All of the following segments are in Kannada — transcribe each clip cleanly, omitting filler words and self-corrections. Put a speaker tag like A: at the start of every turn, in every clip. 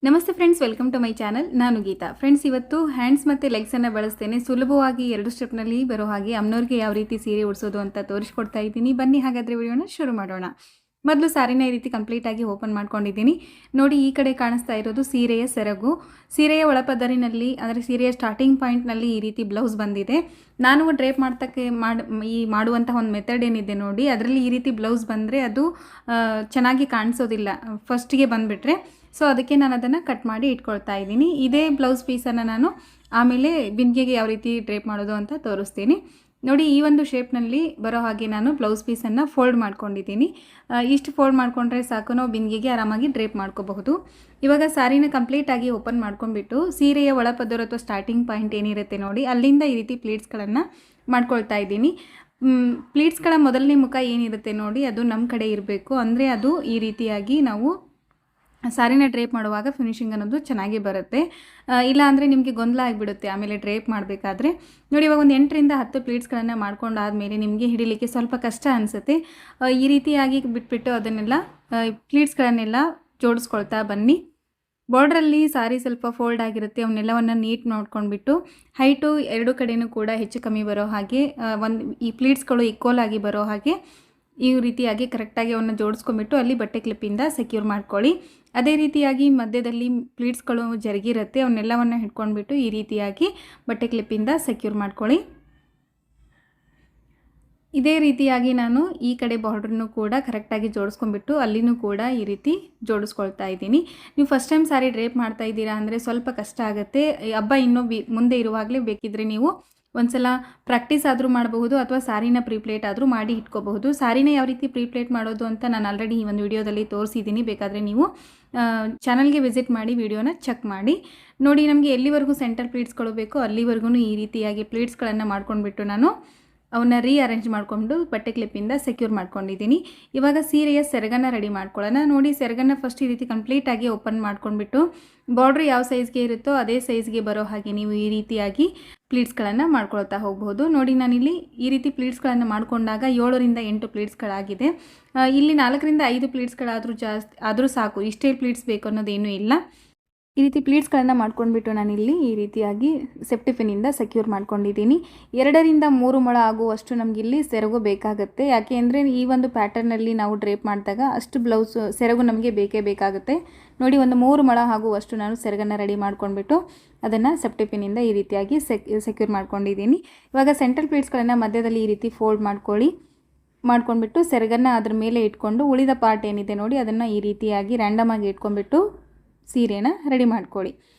A: ನಮಸ್ತೆ friends, welcome to my channel. ನಾನು ಗೀತಾ. ಫ್ರೆಂಡ್ಸ್, ಇವತ್ತು ಹ್ಯಾಂಡ್ಸ್ ಮತ್ತು ಲೆಗ್ಸನ್ನು ಬಳಸ್ತೇನೆ. ಸುಲಭವಾಗಿ 2 ಸ್ಟೆಪ್ನಲ್ಲಿ ಬರೋ ಹಾಗೆ ಅಮ್ಮನವ್ರಿಗೆ ಯಾವ ರೀತಿ ಸೀರೆ ಉಡಿಸೋದು ಅಂತ ತೋರಿಸ್ಕೊಡ್ತಾ ಇದ್ದೀನಿ. ಬನ್ನಿ ಹಾಗಾದರೆ ವಿಡಿಯೋನ ಶುರು ಮಾಡೋಣ. ಮೊದಲು ಸಾರಿನ ಈ ರೀತಿ ಕಂಪ್ಲೀಟಾಗಿ ಓಪನ್ ಮಾಡ್ಕೊಂಡಿದ್ದೀನಿ. ನೋಡಿ, ಈ ಕಡೆ ಕಾಣಿಸ್ತಾ ಇರೋದು ಸೀರೆಯ ಸೆರಗು. ಸೀರೆಯ ಒಳಪದರಿನಲ್ಲಿ ಅಂದರೆ ಸೀರೆಯ ಸ್ಟಾರ್ಟಿಂಗ್ ಪಾಯಿಂಟ್ನಲ್ಲಿ ಈ ರೀತಿ ಬ್ಲೌಸ್ ಬಂದಿದೆ. ನಾನು ಡ್ರೇಪ್ ಮಾಡುವಂತಹ ಒಂದು ಮೆಥಡ್ ಏನಿದೆ ನೋಡಿ, ಅದರಲ್ಲಿ ಈ ರೀತಿ ಬ್ಲೌಸ್ ಬಂದರೆ ಅದು ಚೆನ್ನಾಗಿ ಕಾಣಿಸೋದಿಲ್ಲ ಫಸ್ಟಿಗೆ ಬಂದುಬಿಟ್ರೆ. ಸೊ ಅದಕ್ಕೆ ನಾನು ಅದನ್ನು ಕಟ್ ಮಾಡಿ ಇಟ್ಕೊಳ್ತಾ ಇದ್ದೀನಿ. ಇದೇ ಬ್ಲೌಸ್ ಪೀಸನ್ನು ನಾನು ಆಮೇಲೆ ಬಿಂದಿಗೆಗೆ ಯಾವ ರೀತಿ ಡ್ರೇಪ್ ಮಾಡೋದು ಅಂತ ತೋರಿಸ್ತೀನಿ. ನೋಡಿ, ಈ ಒಂದು ಶೇಪ್ನಲ್ಲಿ ಬರೋ ಹಾಗೆ ನಾನು ಬ್ಲೌಸ್ ಪೀಸನ್ನು ಫೋಲ್ಡ್ ಮಾಡ್ಕೊಂಡಿದ್ದೀನಿ. ಇಷ್ಟು ಫೋಲ್ಡ್ ಮಾಡಿಕೊಂಡ್ರೆ ಸಾಕು, ನಾವು ಬಿಂದಿಗೆಗೆ ಆರಾಮಾಗಿ ಡ್ರೇಪ್ ಮಾಡ್ಕೋಬಹುದು. ಇವಾಗ ಸಾರಿನ ಕಂಪ್ಲೀಟಾಗಿ ಓಪನ್ ಮಾಡ್ಕೊಂಡ್ಬಿಟ್ಟು ಸೀರೆಯ ಒಳಪದರ ಅಥವಾ ಸ್ಟಾರ್ಟಿಂಗ್ ಪಾಯಿಂಟ್ ಏನಿರುತ್ತೆ ನೋಡಿ, ಅಲ್ಲಿಂದ ಈ ರೀತಿ ಪ್ಲೀಟ್ಸ್ಗಳನ್ನು ಮಾಡ್ಕೊಳ್ತಾ ಇದ್ದೀನಿ. ಪ್ಲೀಟ್ಸ್ಗಳ ಮೊದಲನೇ ಮುಖ ಏನಿರುತ್ತೆ ನೋಡಿ, ಅದು ನಮ್ಮ ಕಡೆ ಇರಬೇಕು. ಅಂದರೆ ಅದು ಈ ರೀತಿಯಾಗಿ ನಾವು ಸಾರಿನ ಡ್ರೇಪ್ ಮಾಡುವಾಗ ಫಿನಿಶಿಂಗ್ ಅನ್ನೋದು ಚೆನ್ನಾಗಿ ಬರುತ್ತೆ. ಇಲ್ಲ ಅಂದರೆ ನಿಮಗೆ ಗೊಂದಲ ಆಗಿಬಿಡುತ್ತೆ ಆಮೇಲೆ ಡ್ರೇಪ್ ಮಾಡಬೇಕಾದ್ರೆ. ನೋಡಿ, ಇವಾಗ ಒಂದು 8ರಿಂದ 10 ಪ್ಲೀಟ್ಸ್ಗಳನ್ನು ಮಾಡ್ಕೊಂಡಾದಮೇಲೆ ನಿಮಗೆ ಹಿಡಿಲಿಕ್ಕೆ ಸ್ವಲ್ಪ ಕಷ್ಟ ಅನಿಸುತ್ತೆ. ಈ ರೀತಿಯಾಗಿ ಬಿಟ್ಬಿಟ್ಟು ಅದನ್ನೆಲ್ಲ ಪ್ಲೀಟ್ಸ್ಗಳನ್ನೆಲ್ಲ ಜೋಡಿಸ್ಕೊಳ್ತಾ ಬನ್ನಿ. ಬಾರ್ಡ್ರಲ್ಲಿ ಸಾರಿ ಸ್ವಲ್ಪ ಫೋಲ್ಡ್ ಆಗಿರುತ್ತೆ, ಅವನ್ನೆಲ್ಲವನ್ನು ನೀಟ್ ನೋಡ್ಕೊಂಡ್ಬಿಟ್ಟು ಹೈಟು 2 ಕಡೆಯೂ ಕೂಡ ಹೆಚ್ಚು ಕಮ್ಮಿ ಬರೋ ಹಾಗೆ ಈ ಪ್ಲೀಟ್ಸ್ಗಳು ಈಕ್ವಲ್ ಆಗಿ ಬರೋ ಹಾಗೆ ಈ ರೀತಿಯಾಗಿ ಕರೆಕ್ಟಾಗಿ ಅವನ್ನ ಜೋಡಿಸ್ಕೊಂಡ್ಬಿಟ್ಟು ಅಲ್ಲಿ ಬಟ್ಟೆ ಕ್ಲಿಪ್ಪಿಂದ ಸೆಕ್ಯೂರ್ ಮಾಡ್ಕೊಳ್ಳಿ. ಅದೇ ರೀತಿಯಾಗಿ ಮಧ್ಯದಲ್ಲಿ ಪ್ಲೀಟ್ಸ್ಗಳು ಜರುಗಿರುತ್ತೆ, ಅವನ್ನೆಲ್ಲವನ್ನು ಹಿಡ್ಕೊಂಡ್ಬಿಟ್ಟು ಈ ರೀತಿಯಾಗಿ ಬಟ್ಟೆ ಕ್ಲಿಪ್ಪಿಂದ ಸೆಕ್ಯೂರ್ ಮಾಡ್ಕೊಳ್ಳಿ. ಇದೇ ರೀತಿಯಾಗಿ ನಾನು ಈ ಕಡೆ ಬಾರ್ಡ್ರನ್ನು ಕೂಡ ಕರೆಕ್ಟಾಗಿ ಜೋಡಿಸ್ಕೊಂಡ್ಬಿಟ್ಟು ಅಲ್ಲಿನೂ ಕೂಡ ಈ ರೀತಿ ಜೋಡಿಸ್ಕೊಳ್ತಾ ಇದ್ದೀನಿ. ನೀವು ಫಸ್ಟ್ ಟೈಮ್ ಸಾರಿ ಡ್ರೇಪ್ ಮಾಡ್ತಾ ಇದ್ದೀರಾ ಅಂದರೆ ಸ್ವಲ್ಪ ಕಷ್ಟ ಆಗುತ್ತೆ. ಹಬ್ಬ ಇನ್ನೂ ಮುಂದೆ ಇರುವಾಗಲೇ ಬೇಕಿದ್ದರೆ ನೀವು ಒಂದ್ಸಲ ಪ್ರಾಕ್ಟೀಸ್ ಆದರೂ ಮಾಡಬಹುದು, ಅಥವಾ ಸಾರಿನ ಪ್ರೀಪ್ಲೇಟ್ ಆದರೂ ಮಾಡಿ ಇಟ್ಕೋಬಹುದು. ಸಾರಿನ ಯಾವ ರೀತಿ ಪ್ರೀಪ್ಲೇಟ್ ಮಾಡೋದು ಅಂತ ನಾನು ಆಲ್ರೆಡಿ ಈ ಒಂದು ವಿಡಿಯೋದಲ್ಲಿ ತೋರಿಸಿದ್ದೀನಿ. ಬೇಕಾದರೆ ನೀವು ಚಾನಲ್ಗೆ ವಿಸಿಟ್ ಮಾಡಿ ವಿಡಿಯೋನ ಚೆಕ್ ಮಾಡಿ ನೋಡಿ. ನಮಗೆ ಎಲ್ಲಿವರೆಗೂ ಸೆಂಟರ್ ಪ್ಲೀಟ್ಸ್ಗಳು ಬೇಕೋ ಅಲ್ಲಿವರೆಗೂ ಈ ರೀತಿಯಾಗಿ ಪ್ಲೀಟ್ಸ್ಗಳನ್ನು ಮಾಡ್ಕೊಂಡ್ಬಿಟ್ಟು ನಾನು ಅವನ್ನ ರೀಅರೇಂಜ್ ಮಾಡಿಕೊಂಡು ಬಟ್ಟೆ ಕ್ಲಿಪ್ಪಿಂದ ಸೆಕ್ಯೂರ್ ಮಾಡ್ಕೊಂಡಿದ್ದೀನಿ. ಇವಾಗ ಸೀರೆಯ ಸೆರಗನ್ನು ರೆಡಿ ಮಾಡ್ಕೊಳ್ಳೋಣ. ನೋಡಿ, ಸೆರಗನ್ನು ಫಸ್ಟ್ ಈ ರೀತಿ ಕಂಪ್ಲೀಟಾಗಿ ಓಪನ್ ಮಾಡ್ಕೊಂಡ್ಬಿಟ್ಟು ಬಾರ್ಡ್ರ್ ಯಾವ ಸೈಜ್ಗೆ ಇರುತ್ತೋ ಅದೇ ಸೈಜ್ಗೆ ಬರೋ ಹಾಗೆ ನೀವು ಈ ರೀತಿಯಾಗಿ ಪ್ಲೀಟ್ಸ್ಗಳನ್ನು ಮಾಡ್ಕೊಳ್ತಾ ಹೋಗ್ಬೋದು. ನೋಡಿ, ನಾನಿಲ್ಲಿ ಈ ರೀತಿ ಪ್ಲೀಟ್ಸ್ಗಳನ್ನು ಮಾಡಿಕೊಂಡಾಗ 7ರಿಂದ 8 ಪ್ಲೀಟ್ಸ್ಗಳಾಗಿದೆ. ಇಲ್ಲಿ 4ರಿಂದ 5 ಪ್ಲೀಟ್ಸ್ಗಳಾದರೂ ಆದರೂ ಸಾಕು, ಇಷ್ಟೇ ಪ್ಲೀಟ್ಸ್ ಬೇಕು ಅನ್ನೋದೇನೂ ಇಲ್ಲ. ಈ ರೀತಿ ಪ್ಲೀಟ್ಸ್ಗಳನ್ನು ಮಾಡ್ಕೊಂಡ್ಬಿಟ್ಟು ನಾನಿಲ್ಲಿ ಈ ರೀತಿಯಾಗಿ ಸೇಫ್ಟಿ ಪಿನ್ನಿಂದ ಸೆಕ್ಯೂರ್ ಮಾಡ್ಕೊಂಡಿದ್ದೀನಿ. 2ರಿಂದ 3 ಮೊಳ ಆಗುವಷ್ಟು ನಮಗಿಲ್ಲಿ ಸೆರಗು ಬೇಕಾಗುತ್ತೆ. ಯಾಕೆ ಅಂದರೆ ಈ ಒಂದು ಪ್ಯಾಟರ್ನಲ್ಲಿ ನಾವು ಡ್ರೇಪ್ ಮಾಡಿದಾಗ ಅಷ್ಟು ಸೆರಗು ನಮಗೆ ಬೇಕೇ ಬೇಕಾಗುತ್ತೆ. ನೋಡಿ, ಒಂದು 3 ಮೊಳ ಆಗುವಷ್ಟು ನಾನು ಸೆರಗನ್ನು ರೆಡಿ ಮಾಡ್ಕೊಂಡ್ಬಿಟ್ಟು ಅದನ್ನು ಸೇಫ್ಟಿ ಪಿನ್ನಿಂದ ಈ ರೀತಿಯಾಗಿ ಸೆಕ್ಯೂರ್ ಮಾಡ್ಕೊಂಡಿದ್ದೀನಿ. ಇವಾಗ ಸೆಂಟರ್ ಪ್ಲೀಟ್ಸ್ಗಳನ್ನು ಮಧ್ಯದಲ್ಲಿ ಈ ರೀತಿ ಫೋಲ್ಡ್ ಮಾಡ್ಕೊಂಡ್ಬಿಟ್ಟು ಸೆರಗನ್ನು ಅದ್ರ ಮೇಲೆ ಇಟ್ಕೊಂಡು ಉಳಿದ ಪಾರ್ಟ್ ಏನಿದೆ ನೋಡಿ ಅದನ್ನು ಈ ರೀತಿಯಾಗಿ ರ್ಯಾಂಡಮ್ ಆಗಿ ಇಟ್ಕೊಂಡ್ಬಿಟ್ಟು ಸೀರೆನ ರೆಡಿ ಮಾಡ್ಕೊಳ್ಳಿ.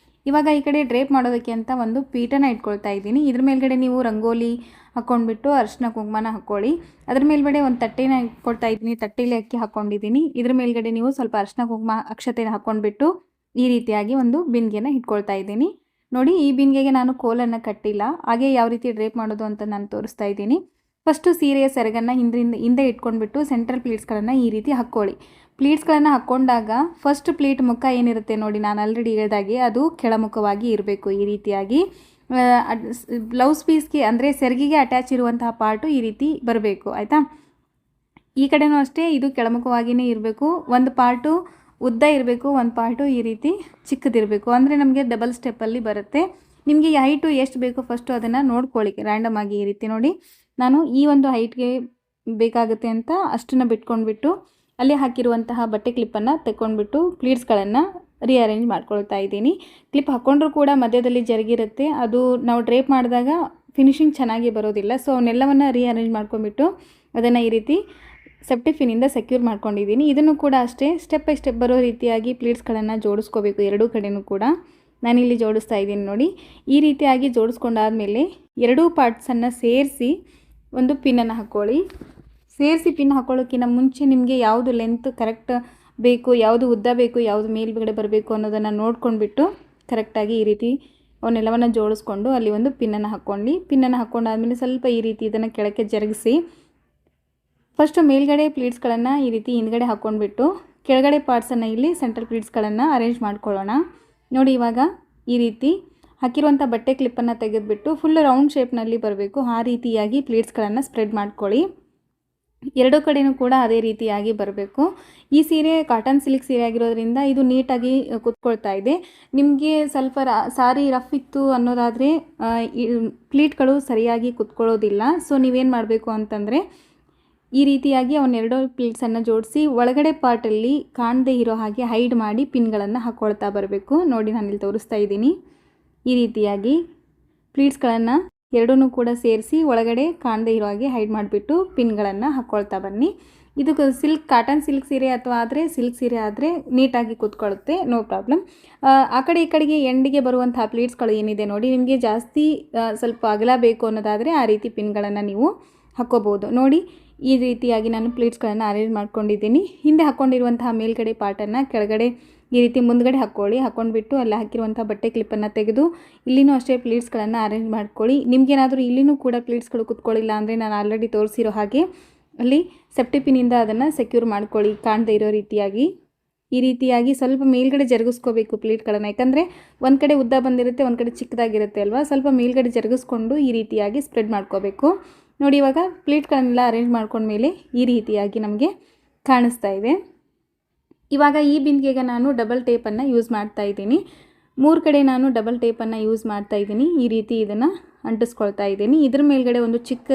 A: ಇವಾಗ ಈ ಕಡೆ ಡ್ರೇಪ್ ಮಾಡೋದಕ್ಕೆ ಅಂತ ಒಂದು ಪೀಠನ ಇಟ್ಕೊಳ್ತಾ ಇದ್ದೀನಿ. ಇದ್ರ ಮೇಲ್ಗಡೆ ನೀವು ರಂಗೋಲಿ ಹಾಕ್ಕೊಂಡ್ಬಿಟ್ಟು ಅರಿಶಿನ ಕುಂಕುಮನ ಹಾಕ್ಕೊಳ್ಳಿ. ಅದ್ರ ಮೇಲ್ಗಡೆ ಒಂದು ತಟ್ಟೆನ ಇಟ್ಕೊಳ್ತಾ ಇದ್ದೀನಿ, ತಟ್ಟೆಲಿ ಅಕ್ಕಿ ಹಾಕ್ಕೊಂಡಿದ್ದೀನಿ. ಇದ್ರ ಮೇಲ್ಗಡೆ ನೀವು ಸ್ವಲ್ಪ ಅರಿಶಿನ ಕುಂಕುಮ ಅಕ್ಷತೆನ ಹಾಕ್ಕೊಂಡ್ಬಿಟ್ಟು ಈ ರೀತಿಯಾಗಿ ಒಂದು ಬಿಂದಿಗೆನ ಇಟ್ಕೊಳ್ತಾ ಇದ್ದೀನಿ. ನೋಡಿ, ಈ ಬಿಂದಿಗೆಗೆ ನಾನು ಕೋಲನ್ನು ಕಟ್ಟಿಲ್ಲ, ಹಾಗೆ ಯಾವ ರೀತಿ ಡ್ರೇಪ್ ಮಾಡೋದು ಅಂತ ನಾನು ತೋರಿಸ್ತಾ ಇದ್ದೀನಿ. ಫಸ್ಟು ಸೀರೆಯ ಸೆರಗನ್ನು ಹಿಂದೆ ಇಟ್ಕೊಂಡ್ಬಿಟ್ಟು ಸೆಂಟ್ರಲ್ ಪ್ಲೀಟ್ಸ್ಗಳನ್ನು ಈ ರೀತಿ ಹಾಕ್ಕೊಳ್ಳಿ. ಪ್ಲೀಟ್ಸ್ಗಳನ್ನು ಹಾಕ್ಕೊಂಡಾಗ ಫಸ್ಟ್ ಪ್ಲೀಟ್ ಮುಖ ಏನಿರುತ್ತೆ ನೋಡಿ, ನಾನು ಆಲ್ರೆಡಿ ಹೇಳಿದಾಗೆ ಅದು ಕೆಳಮುಖವಾಗಿ ಇರಬೇಕು. ಈ ರೀತಿಯಾಗಿ ಬ್ಲೌಸ್ ಪೀಸ್ಗೆ ಅಂದರೆ ಸೆರಗಿಗೆ ಅಟ್ಯಾಚ್ ಇರುವಂತಹ ಪಾರ್ಟು ಈ ರೀತಿ ಬರಬೇಕು, ಆಯಿತಾ. ಈ ಕಡೆನೂ ಅಷ್ಟೇ, ಇದು ಕೆಳಮುಖವಾಗಿಯೇ ಇರಬೇಕು. ಒಂದು ಪಾರ್ಟು ಉದ್ದ ಇರಬೇಕು, ಒಂದು ಪಾರ್ಟು ಈ ರೀತಿ ಚಿಕ್ಕದಿರಬೇಕು. ಅಂದರೆ ನಮಗೆ ಡಬಲ್ ಸ್ಟೆಪ್ಪಲ್ಲಿ ಬರುತ್ತೆ. ನಿಮಗೆ ಈ ಹೈಟು ಎಷ್ಟು ಬೇಕು ಫಸ್ಟು ಅದನ್ನು ನೋಡ್ಕೊಳ್ಳಿ ರ್ಯಾಂಡಮ್ ಆಗಿ. ಈ ರೀತಿ ನೋಡಿ, ನಾನು ಈ ಒಂದು ಹೈಟ್ಗೆ ಬೇಕಾಗುತ್ತೆ ಅಂತ ಅಷ್ಟನ್ನು ಬಿಟ್ಕೊಂಡ್ಬಿಟ್ಟು ಅಲ್ಲಿ ಹಾಕಿರುವಂತಹ ಬಟ್ಟೆ ಕ್ಲಿಪ್ಪನ್ನು ತೆಕ್ಕೊಂಡ್ಬಿಟ್ಟು ಪ್ಲೀಟ್ಸ್ಗಳನ್ನು ರೀಅರೇಂಜ್ ಮಾಡ್ಕೊಳ್ತಾ ಇದ್ದೀನಿ. ಕ್ಲಿಪ್ ಹಾಕ್ಕೊಂಡ್ರೂ ಕೂಡ ಮಧ್ಯದಲ್ಲಿ ಜರುಗಿರುತ್ತೆ, ಅದು ನಾವು ಡ್ರೇಪ್ ಮಾಡಿದಾಗ ಫಿನಿಶಿಂಗ್ ಚೆನ್ನಾಗಿ ಬರೋದಿಲ್ಲ. ಸೊ ಅವನ್ನೆಲ್ಲವನ್ನು ರೀಅರೇಂಜ್ ಮಾಡ್ಕೊಂಡ್ಬಿಟ್ಟು ಅದನ್ನು ಈ ರೀತಿ ಸೇಫ್ಟಿ ಪಿನ್ನಿಂದ ಸೆಕ್ಯೂರ್ ಮಾಡ್ಕೊಂಡಿದ್ದೀನಿ. ಇದನ್ನು ಕೂಡ ಅಷ್ಟೇ ಸ್ಟೆಪ್ ಬೈ ಸ್ಟೆಪ್ ಬರೋ ರೀತಿಯಾಗಿ ಪ್ಲೀಟ್ಸ್ಗಳನ್ನು ಜೋಡಿಸ್ಕೋಬೇಕು. 2 ಕಡೆಯೂ ಕೂಡ ನಾನಿಲ್ಲಿ ಜೋಡಿಸ್ತಾ ಇದ್ದೀನಿ. ನೋಡಿ, ಈ ರೀತಿಯಾಗಿ ಜೋಡಿಸ್ಕೊಂಡಾದಮೇಲೆ 2 ಪಾರ್ಟ್ಸನ್ನು ಸೇರಿಸಿ ಒಂದು ಪಿನ್ನನ್ನು ಹಾಕ್ಕೊಳ್ಳಿ. ಸೇರಿಸಿ ಪಿನ್ ಹಾಕ್ಕೊಳ್ಳೋಕ್ಕಿಂತ ಮುಂಚೆ ನಿಮಗೆ ಯಾವುದು ಲೆಂತ್ ಕರೆಕ್ಟ್ ಬೇಕು, ಯಾವುದು ಉದ್ದ ಬೇಕು, ಯಾವುದು ಮೇಲ್ಗಡೆ ಬರಬೇಕು ಅನ್ನೋದನ್ನು ನೋಡ್ಕೊಂಡ್ಬಿಟ್ಟು ಕರೆಕ್ಟಾಗಿ ಈ ರೀತಿ ಅವನ್ನೆಲ್ಲವನ್ನು ಜೋಡಿಸ್ಕೊಂಡು ಅಲ್ಲಿ ಒಂದು ಪಿನ್ನನ್ನು ಹಾಕ್ಕೊಂಡಾದ್ಮೇಲೆ ಸ್ವಲ್ಪ ಈ ರೀತಿ ಇದನ್ನು ಕೆಳಕ್ಕೆ ಜರುಗಿಸಿ ಫಸ್ಟು ಮೇಲ್ಗಡೆ ಪ್ಲೀಟ್ಸ್ಗಳನ್ನು ಈ ರೀತಿ ಹಿಂದ್ಗಡೆ ಹಾಕ್ಕೊಂಡ್ಬಿಟ್ಟು ಕೆಳಗಡೆ ಪಾರ್ಟ್ಸನ್ನು ಇಲ್ಲಿ ಸೆಂಟರ್ ಪ್ಲೀಟ್ಸ್ಗಳನ್ನು ಅರೇಂಜ್ ಮಾಡ್ಕೊಳ್ಳೋಣ. ನೋಡಿ, ಇವಾಗ ಈ ರೀತಿ ಹಾಕಿರುವಂಥ ಬಟ್ಟೆ ಕ್ಲಿಪ್ಪನ್ನು ತೆಗೆದುಬಿಟ್ಟು ಫುಲ್ ರೌಂಡ್ ಶೇಪ್ನಲ್ಲಿ ಬರಬೇಕು. ಆ ರೀತಿಯಾಗಿ ಪ್ಲೀಟ್ಸ್ಗಳನ್ನು ಸ್ಪ್ರೆಡ್ ಮಾಡ್ಕೊಳ್ಳಿ. ಎರಡೂ ಕಡೆಯೂ ಕೂಡ ಅದೇ ರೀತಿಯಾಗಿ ಬರಬೇಕು. ಈ ಸೀರೆ ಕಾಟನ್ ಸಿಲ್ಕ್ ಸೀರೆ ಆಗಿರೋದ್ರಿಂದ ಇದು ನೀಟಾಗಿ ಕುತ್ಕೊಳ್ತಾ ಇದೆ. ನಿಮಗೆ ಸ್ವಲ್ಪ ಸಾರಿ ರಫ್ ಇತ್ತು ಅನ್ನೋದಾದರೆ ಪ್ಲೀಟ್ಗಳು ಸರಿಯಾಗಿ ಕುತ್ಕೊಳ್ಳೋದಿಲ್ಲ. ಸೊ ನೀವೇನು ಮಾಡಬೇಕು ಅಂತಂದರೆ ಈ ರೀತಿಯಾಗಿ ಅವನ್ನೆರಡು ಪ್ಲೀಟ್ಸನ್ನು ಜೋಡಿಸಿ ಒಳಗಡೆ ಪಾರ್ಟಲ್ಲಿ ಕಾಣದೇ ಇರೋ ಹಾಗೆ ಹೈಡ್ ಮಾಡಿ ಪಿನ್ಗಳನ್ನು ಹಾಕ್ಕೊಳ್ತಾ ಬರಬೇಕು. ನೋಡಿ ನಾನಿಲ್ಲಿ ತೋರಿಸ್ತಾ ಇದ್ದೀನಿ. ಈ ರೀತಿಯಾಗಿ ಪ್ಲೀಟ್ಸ್ಗಳನ್ನು ಎರಡೂ ಕೂಡ ಸೇರಿಸಿ ಒಳಗಡೆ ಕಾಣದೇ ಇರೋ ಹಾಗೆ ಹೈಡ್ ಮಾಡಿಬಿಟ್ಟು ಪಿನ್ಗಳನ್ನು ಹಾಕ್ಕೊಳ್ತಾ ಬನ್ನಿ. ಇದು ಕಾಟನ್ ಸಿಲ್ಕ್ ಸೀರೆ ಅಥವಾ ಸಿಲ್ಕ್ ಸೀರೆ ಆದರೆ ನೀಟಾಗಿ ಕೂತ್ಕೊಳ್ಳುತ್ತೆ, ನೋ ಪ್ರಾಬ್ಲಮ್. ಆ ಕಡೆ ಈ ಕಡೆಗೆ ಎಂಡಿಗೆ ಬರುವಂಥ ಪ್ಲೀಟ್ಸ್ಗಳು ಏನಿದೆ ನೋಡಿ, ನಿಮಗೆ ಜಾಸ್ತಿ ಸ್ವಲ್ಪ ಅಗಲ ಬೇಕು ಅನ್ನೋದಾದರೆ ಆ ರೀತಿ ಪಿನ್ಗಳನ್ನು ನೀವು ಹಾಕ್ಕೋಬೋದು. ನೋಡಿ ಈ ರೀತಿಯಾಗಿ ನಾನು ಪ್ಲೀಟ್ಸ್ಗಳನ್ನು ಅರೇಂಜ್ ಮಾಡ್ಕೊಂಡಿದ್ದೀನಿ. ಹಿಂದೆ ಹಾಕ್ಕೊಂಡಿರುವಂತಹ ಮೇಲ್ಗಡೆ ಪಾರ್ಟನ್ನು ಕೆಳಗಡೆ ಈ ರೀತಿ ಮುಂದ್ಗಡೆ ಹಾಕ್ಕೊಂಡ್ಬಿಟ್ಟು ಅಲ್ಲಿ ಹಾಕಿರುವಂಥ ಬಟ್ಟೆ ಕ್ಲಿಪ್ಪನ್ನು ತೆಗೆದು ಇಲ್ಲಿನೂ ಅಷ್ಟೇ ಪ್ಲೀಟ್ಸ್ಗಳನ್ನು ಅರೇಂಜ್ ಮಾಡ್ಕೊಳ್ಳಿ. ನಿಮಗೇನಾದರೂ ಇಲ್ಲಿನೂ ಕೂಡ ಪ್ಲೀಟ್ಸ್ಗಳು ಕುತ್ಕೊಳ್ಳಿಲ್ಲ ಅಂದರೆ ನಾನು ಆಲ್ರೆಡಿ ತೋರಿಸಿರೋ ಹಾಗೆ ಅಲ್ಲಿ ಸೇಫ್ಟಿ ಪಿನ್ನಿಂದ ಅದನ್ನು ಸೆಕ್ಯೂರ್ ಮಾಡ್ಕೊಳ್ಳಿ, ಕಾಣದೇ ಇರೋ ರೀತಿಯಾಗಿ. ಈ ರೀತಿಯಾಗಿ ಸ್ವಲ್ಪ ಮೇಲ್ಗಡೆ ಜರುಗಿಸ್ಕೋಬೇಕು ಪ್ಲೀಟ್ಗಳನ್ನು, ಯಾಕಂದರೆ ಒಂದು ಕಡೆ ಉದ್ದ ಬಂದಿರುತ್ತೆ, ಒಂದು ಕಡೆ ಚಿಕ್ಕದಾಗಿರುತ್ತೆ ಅಲ್ವಾ. ಸ್ವಲ್ಪ ಮೇಲ್ಗಡೆ ಜರುಗಿಸ್ಕೊಂಡು ಈ ರೀತಿಯಾಗಿ ಸ್ಪ್ರೆಡ್ ಮಾಡ್ಕೋಬೇಕು. ನೋಡಿ ಇವಾಗ ಪ್ಲೀಟ್ಗಳನ್ನೆಲ್ಲ ಅರೇಂಜ್ ಮಾಡ್ಕೊಂಡ್ಮೇಲೆ ಈ ರೀತಿಯಾಗಿ ನಮಗೆ ಕಾಣಿಸ್ತಾ ಇದೆ. ಇವಾಗ ಈ ಬಿಂದಿಗೆಗೆ ನಾನು ಡಬಲ್ ಟೇಪನ್ನು ಯೂಸ್ ಮಾಡ್ತಾ ಇದ್ದೀನಿ. 3 ಕಡೆ ನಾನು ಡಬಲ್ ಟೇಪನ್ನು ಯೂಸ್ ಮಾಡ್ತಾ ಇದ್ದೀನಿ. ಈ ರೀತಿ ಇದನ್ನು ಅಂಟಿಸ್ಕೊಳ್ತಾ ಇದ್ದೀನಿ. ಇದ್ರ ಮೇಲ್ಗಡೆ ಒಂದು ಚಿಕ್ಕ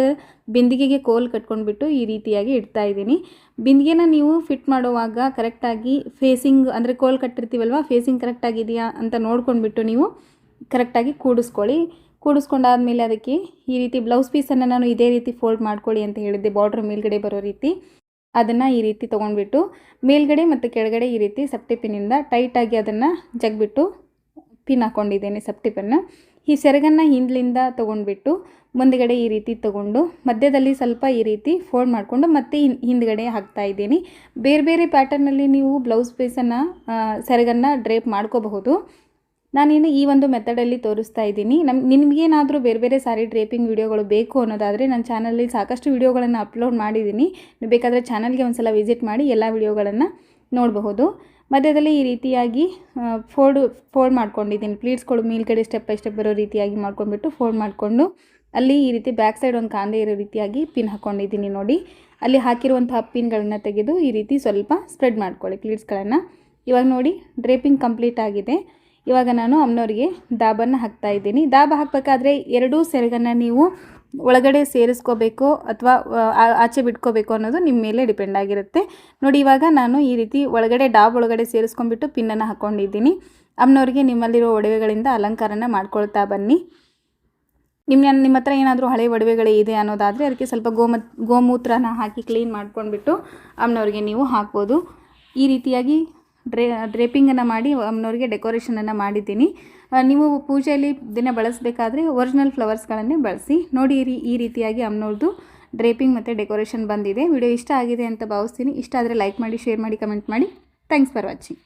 A: ಬಿಂದಿಗೆಗೆ ಕೋಲ್ ಕಟ್ಕೊಂಡ್ಬಿಟ್ಟು ಈ ರೀತಿಯಾಗಿ ಇಡ್ತಾ ಇದ್ದೀನಿ. ಬಿಂದಿಗೆನ ನೀವು ಫಿಟ್ ಮಾಡುವಾಗ ಕರೆಕ್ಟಾಗಿ ಫೇಸಿಂಗ್ ಅಂದರೆ ಕೋಲ್ ಕಟ್ಟಿರ್ತೀವಲ್ವ, ಫೇಸಿಂಗ್ ಕರೆಕ್ಟಾಗಿದೆಯಾ ಅಂತ ನೋಡ್ಕೊಂಡ್ಬಿಟ್ಟು ನೀವು ಕರೆಕ್ಟಾಗಿ ಕೂಡಿಸ್ಕೊಂಡಾದ್ಮೇಲೆ ಅದಕ್ಕೆ ಈ ರೀತಿ ಬ್ಲೌಸ್ ಪೀಸನ್ನು ನಾನು ಇದೇ ರೀತಿ ಫೋಲ್ಡ್ ಮಾಡ್ಕೊಳ್ಳಿ ಅಂತ ಹೇಳಿದ್ದೆ, ಬಾರ್ಡ್ರ್ ಮೇಲ್ಗಡೆ ಬರೋ ರೀತಿ. ಅದನ್ನು ಈ ರೀತಿ ತೊಗೊಂಡ್ಬಿಟ್ಟು ಮೇಲ್ಗಡೆ ಮತ್ತು ಕೆಳಗಡೆ ಈ ರೀತಿ ಸೇಫ್ಟಿ ಪಿನ್ನಿಂದ ಟೈಟಾಗಿ ಅದನ್ನು ಜಗ್ಬಿಟ್ಟು ಪಿನ್ ಹಾಕ್ಕೊಂಡಿದ್ದೇನೆ ಸೇಫ್ಟಿ ಪಿನ್ನು. ಈ ಸೆರಗನ್ನು ಹಿಂದ್ಲಿಂದ ತೊಗೊಂಡ್ಬಿಟ್ಟು ಮುಂದುಗಡೆ ಈ ರೀತಿ ತೊಗೊಂಡು ಮಧ್ಯದಲ್ಲಿ ಸ್ವಲ್ಪ ಈ ರೀತಿ ಫೋಲ್ಡ್ ಮಾಡಿಕೊಂಡು ಮತ್ತೆ ಹಿಂದ್ಗಡೆ ಹಾಕ್ತಾ ಇದ್ದೀನಿ. ಬೇರೆ ಬೇರೆ ಪ್ಯಾಟರ್ನಲ್ಲಿ ನೀವು ಬ್ಲೌಸ್ ಪೀಸನ್ನು ಸೆರಗನ್ನು ಡ್ರೇಪ್ ಮಾಡ್ಕೋಬಹುದು. ನಾನೇನು ಈ ಒಂದು ಮೆಥಡಲ್ಲಿ ತೋರಿಸ್ತಾ ಇದ್ದೀನಿ. ನಿಮಗೇನಾದರೂ ಬೇರೆ ಬೇರೆ ಸಾರಿ ಡ್ರೇಪಿಂಗ್ ವಿಡಿಯೋಗಳು ಬೇಕು ಅನ್ನೋದಾದರೆ ನನ್ನ ಚಾನಲಲ್ಲಿ ಸಾಕಷ್ಟು ವಿಡಿಯೋಗಳನ್ನು ಅಪ್ಲೋಡ್ ಮಾಡಿದ್ದೀನಿ. ನೀವು ಬೇಕಾದರೆ ಚಾನಲ್ಗೆ ಒಂದು ಸಲ ವಿಸಿಟ್ ಮಾಡಿ ಎಲ್ಲ ವಿಡಿಯೋಗಳನ್ನು ನೋಡಬಹುದು. ಮಧ್ಯದಲ್ಲಿ ಈ ರೀತಿಯಾಗಿ ಫೋಲ್ಡ್ ಮಾಡ್ಕೊಂಡಿದ್ದೀನಿ. ಪ್ಲೀಟ್ಸ್ಗಳು ಮೇಲ್ಗಡೆ ಸ್ಟೆಪ್ ಬೈ ಸ್ಟೆಪ್ ಬರೋ ರೀತಿಯಾಗಿ ಮಾಡ್ಕೊಂಡ್ಬಿಟ್ಟು ಫೋಲ್ಡ್ ಮಾಡಿಕೊಂಡು ಅಲ್ಲಿ ಈ ರೀತಿ ಬ್ಯಾಕ್ ಸೈಡ್ ಒಂದು ಕಾಂದೆ ಇರೋ ರೀತಿಯಾಗಿ ಪಿನ್ ಹಾಕ್ಕೊಂಡಿದ್ದೀನಿ. ನೋಡಿ ಅಲ್ಲಿ ಹಾಕಿರುವಂತಹ ಪಿನ್ಗಳನ್ನು ತೆಗೆದು ಈ ರೀತಿ ಸ್ವಲ್ಪ ಸ್ಪ್ರೆಡ್ ಮಾಡ್ಕೊಳ್ಳಿ ಪ್ಲೀಟ್ಸ್ಗಳನ್ನು. ಇವಾಗ ನೋಡಿ ಡ್ರೇಪಿಂಗ್ ಕಂಪ್ಲೀಟ್ ಆಗಿದೆ. ಇವಾಗ ನಾನು ಅಮ್ಮನವ್ರಿಗೆ ದಾಬನ್ನು ಹಾಕ್ತಾ ಇದ್ದೀನಿ. ದಾಬ ಹಾಕಬೇಕಾದ್ರೆ ಎರಡೂ ಸೆರಗನ್ನು ನೀವು ಒಳಗಡೆ ಸೇರಿಸ್ಕೋಬೇಕು ಅಥವಾ ಆಚೆ ಬಿಟ್ಕೋಬೇಕು ಅನ್ನೋದು ನಿಮ್ಮ ಮೇಲೆ ಡಿಪೆಂಡ್ ಆಗಿರುತ್ತೆ. ನೋಡಿ ಇವಾಗ ನಾನು ಈ ರೀತಿ ಒಳಗಡೆ ಒಳಗಡೆ ಸೇರಿಸ್ಕೊಂಡ್ಬಿಟ್ಟು ಪಿನ್ನನ್ನು ಹಾಕ್ಕೊಂಡಿದ್ದೀನಿ. ಅಮ್ಮನವ್ರಿಗೆ ನಿಮ್ಮಲ್ಲಿರೋ ಒಡವೆಗಳಿಂದ ಅಲಂಕಾರನ ಮಾಡ್ಕೊಳ್ತಾ ಬನ್ನಿ. ನಿಮ್ಮ ಹತ್ರ ಏನಾದರೂ ಹಳೆ ಒಡವೆಗಳೇ ಇದೆ ಅನ್ನೋದಾದರೆ ಅದಕ್ಕೆ ಸ್ವಲ್ಪ ಗೋಮೂತ್ರನ ಹಾಕಿ ಕ್ಲೀನ್ ಮಾಡ್ಕೊಂಡ್ಬಿಟ್ಟು ಅಮ್ಮನವ್ರಿಗೆ ನೀವು ಹಾಕ್ಬೋದು. ಈ ರೀತಿಯಾಗಿ ಡ್ರೇಪಿಂಗನ್ನು ಮಾಡಿ ಅಮ್ಮನವ್ರಿಗೆ ಡೆಕೋರೇಷನನ್ನು ಮಾಡಿದ್ದೀನಿ. ನೀವು ಪೂಜೆಯಲ್ಲಿ ದಿನ ಬಳಸಬೇಕಾದ್ರೆ ಒರಿಜಿನಲ್ ಫ್ಲವರ್ಸ್ಗಳನ್ನೇ ಬಳಸಿ. ನೋಡಿ ಈ ರೀತಿಯಾಗಿ ಅಮ್ಮನವ್ರದ್ದು ಡ್ರೇಪಿಂಗ್ ಮತ್ತು ಡೆಕೋರೇಷನ್ ಬಂದಿದೆ. ವಿಡಿಯೋ ಇಷ್ಟ ಆಗಿದೆ ಅಂತ ಭಾವಿಸ್ತೀನಿ. ಇಷ್ಟ ಆದರೆ ಲೈಕ್ ಮಾಡಿ, ಶೇರ್ ಮಾಡಿ, ಕಮೆಂಟ್ ಮಾಡಿ. Thanks for watching.